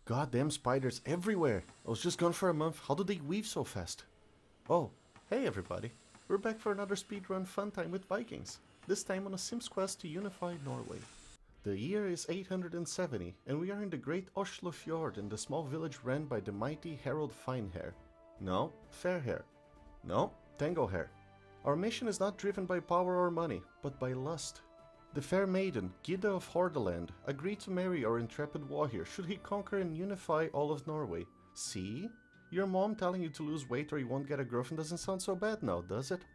Goddamn spiders everywhere! I was just gone for a month, how do they weave so fast? Oh, hey everybody! We're back for another speedrun fun time with Vikings, this time on a Sims quest to unify Norway. The year is 870 and we are in the great Oslo Fjord in the small village ran by the mighty Harald Finehair. No, Fairhair. No, Tango Hair. Our mission is not driven by power or money, but by lust. The fair maiden, Gida of Hordaland, agreed to marry our intrepid warrior should he conquer and unify all of Norway. See? Your mom telling you to lose weight or you won't get a girlfriend doesn't sound so bad now, does it?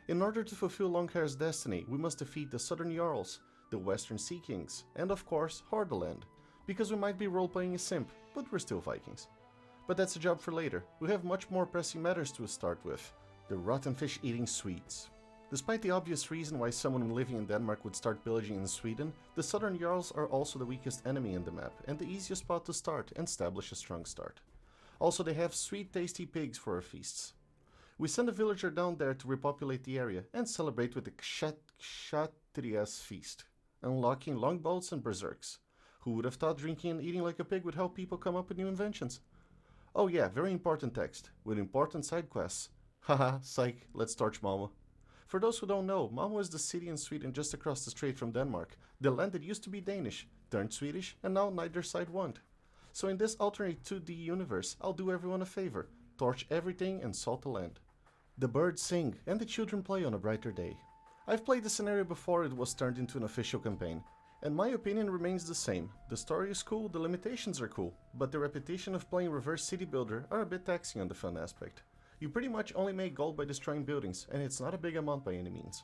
In order to fulfill Longhair's destiny, we must defeat the Southern Jarls, the Western Sea Kings, and of course, Hordaland. Because we might be role-playing a simp, but we're still Vikings. But that's a job for later. We have much more pressing matters to start with. The rotten fish eating Swedes. Despite the obvious reason why someone living in Denmark would start pillaging in Sweden, the Southern Jarls are also the weakest enemy in the map and the easiest spot to start and establish a strong start. Also, they have sweet tasty pigs for our feasts. We send a villager down there to repopulate the area and celebrate with the Kshatriyas feast, unlocking longboats and berserks. Who would have thought drinking and eating like a pig would help people come up with new inventions? Oh yeah, very important text, with important side quests. Haha, psych, let's torch Malmo. For those who don't know, Malmo is the city in Sweden just across the strait from Denmark, the land that used to be Danish, turned Swedish, and now neither side won. So in this alternate 2D universe, I'll do everyone a favor, torch everything and salt the land. The birds sing, and the children play on a brighter day. I've played the scenario before it was turned into an official campaign, and my opinion remains the same. The story is cool, the limitations are cool, but the repetition of playing reverse city builder are a bit taxing on the fun aspect. You pretty much only make gold by destroying buildings, and it's not a big amount by any means.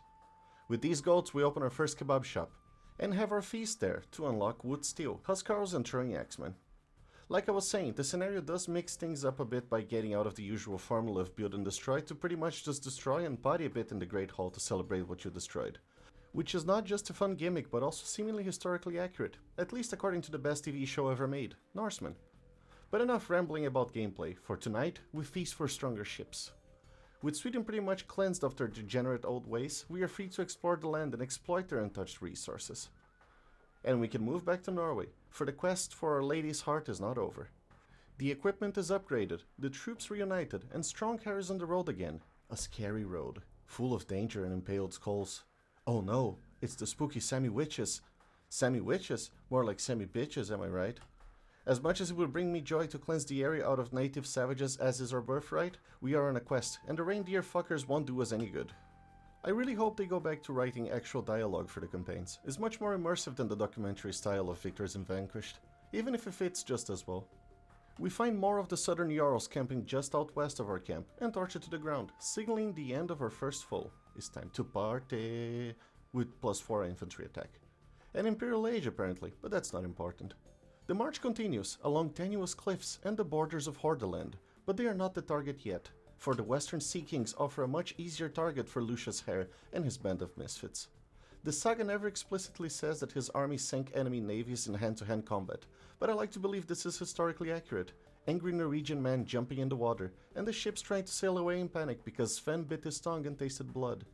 With these golds we open our first kebab shop, and have our feast there to unlock wood steel, huskarls and throwing axemen. Like I was saying, the scenario does mix things up a bit by getting out of the usual formula of build and destroy to pretty much just destroy and party a bit in the Great Hall to celebrate what you destroyed. Which is not just a fun gimmick but also seemingly historically accurate, at least according to the best TV show ever made, Norseman. But enough rambling about gameplay, for tonight we feast for stronger ships. With Sweden pretty much cleansed of their degenerate old ways, we are free to explore the land and exploit their untouched resources. And we can move back to Norway, for the quest for Our Lady's heart is not over. The equipment is upgraded, the troops reunited, and Stronghair is on the road again. A scary road, full of danger and impaled skulls. Oh no, it's the spooky Sami witches. Sami witches? More like Sami bitches, am I right? As much as it would bring me joy to cleanse the area out of native savages as is our birthright, we are on a quest, and the reindeer fuckers won't do us any good. I really hope they go back to writing actual dialogue for the campaigns. It's much more immersive than the documentary style of Victors and Vanquished, even if it fits just as well. We find more of the Southern Jarls camping just out west of our camp, and torch it to the ground, signaling the end of our first foe. It's time to party, with +4 infantry attack. An Imperial Age apparently, but that's not important. The march continues along tenuous cliffs and the borders of Hordaland, but they are not the target yet, for the Western Sea Kings offer a much easier target for Lucius Hare and his band of misfits. The saga never explicitly says that his army sank enemy navies in hand-to-hand combat, but I like to believe this is historically accurate. Angry Norwegian men jumping in the water, and the ships trying to sail away in panic because Sven bit his tongue and tasted blood.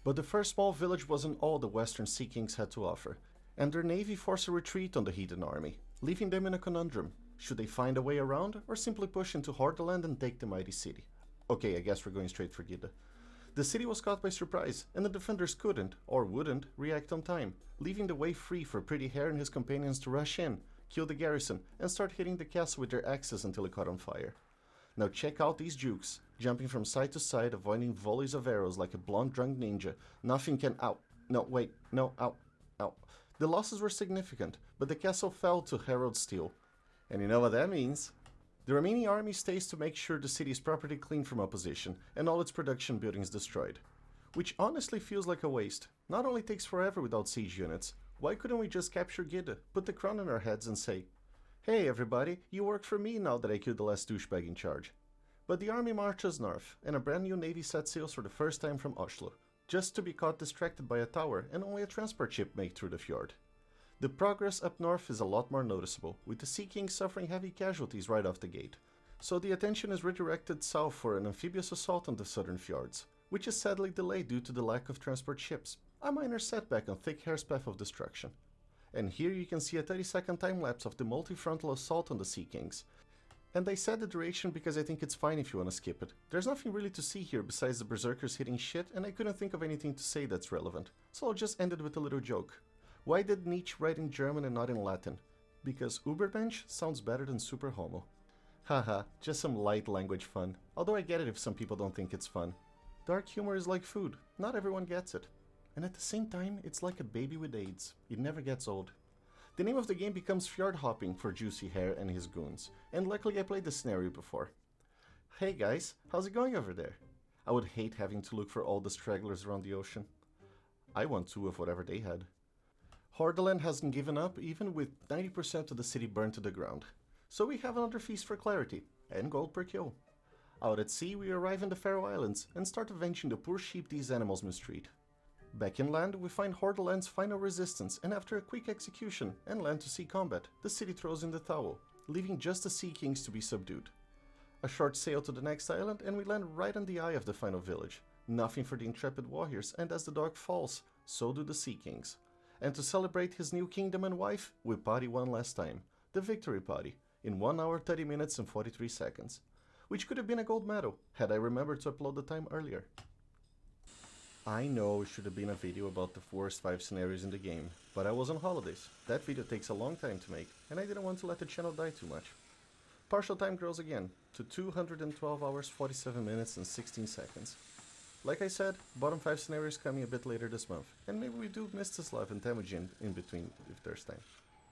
But the first small village wasn't all the Western Sea Kings had to offer, and their navy forced a retreat on the heathen army, leaving them in a conundrum. Should they find a way around, or simply push into Hordaland and take the mighty city? Okay, I guess we're going straight for Gida. The city was caught by surprise, and the defenders couldn't, or wouldn't, react on time, leaving the way free for Pretty Hare and his companions to rush in, kill the garrison, and start hitting the castle with their axes until it caught on fire. Now check out these jukes, jumping from side to side, avoiding volleys of arrows like a blonde drunk ninja. Nothing can ow. No, wait, no, ow, ow. The losses were significant, but the castle fell to Harold's steel. And you know what that means? The remaining army stays to make sure the city is properly cleaned from opposition and all its production buildings destroyed. Which honestly feels like a waste. Not only takes forever without siege units, why couldn't we just capture Gida, put the crown on our heads and say, "Hey everybody, you work for me now that I killed the last douchebag in charge." But the army marches north, and a brand new navy set sails for the first time from Oslo, just to be caught distracted by a tower and only a transport ship make through the fjord. The progress up north is a lot more noticeable, with the Sea Kings suffering heavy casualties right off the gate. So the attention is redirected south for an amphibious assault on the southern fjords, which is sadly delayed due to the lack of transport ships, a minor setback on Thick Hair's path of destruction. And here you can see a 30-second time-lapse of the multi-frontal assault on the Sea Kings. And I said the duration because I think it's fine if you wanna skip it. There's nothing really to see here besides the berserkers hitting shit, and I couldn't think of anything to say that's relevant. So I'll just end it with a little joke. Why did Nietzsche write in German and not in Latin? Because Ubermensch sounds better than super homo. Haha, just some light language fun. Although I get it if some people don't think it's fun. Dark humor is like food, not everyone gets it. And at the same time, it's like a baby with AIDS. It never gets old. The name of the game becomes Fjord Hopping for Juicy Hair and his goons, and luckily I played this scenario before. Hey guys, how's it going over there? I would hate having to look for all the stragglers around the ocean. I want two of whatever they had. Hordaland hasn't given up even with 90% of the city burned to the ground. So we have another feast for clarity, and gold per kill. Out at sea we arrive in the Faroe Islands and start avenging the poor sheep these animals mistreat. Back in land we find Hordaland's final resistance, and after a quick execution and land-to-sea combat, the city throws in the towel, leaving just the Sea Kings to be subdued. A short sail to the next island and we land right in the eye of the final village. Nothing for the intrepid warriors, and as the dog falls, so do the Sea Kings. And to celebrate his new kingdom and wife, we party one last time, the victory party, in 1 hour 30 minutes and 43 seconds. Which could have been a gold medal, had I remembered to upload the time earlier. I know it should have been a video about the worst 5 scenarios in the game, but I was on holidays. That video takes a long time to make, and I didn't want to let the channel die too much. Partial time grows again, to 212 hours 47 minutes and 16 seconds. Like I said, bottom 5 scenarios coming a bit later this month, and maybe we do Mistislav and Temujin in between if there's time.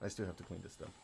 I still have to clean this though.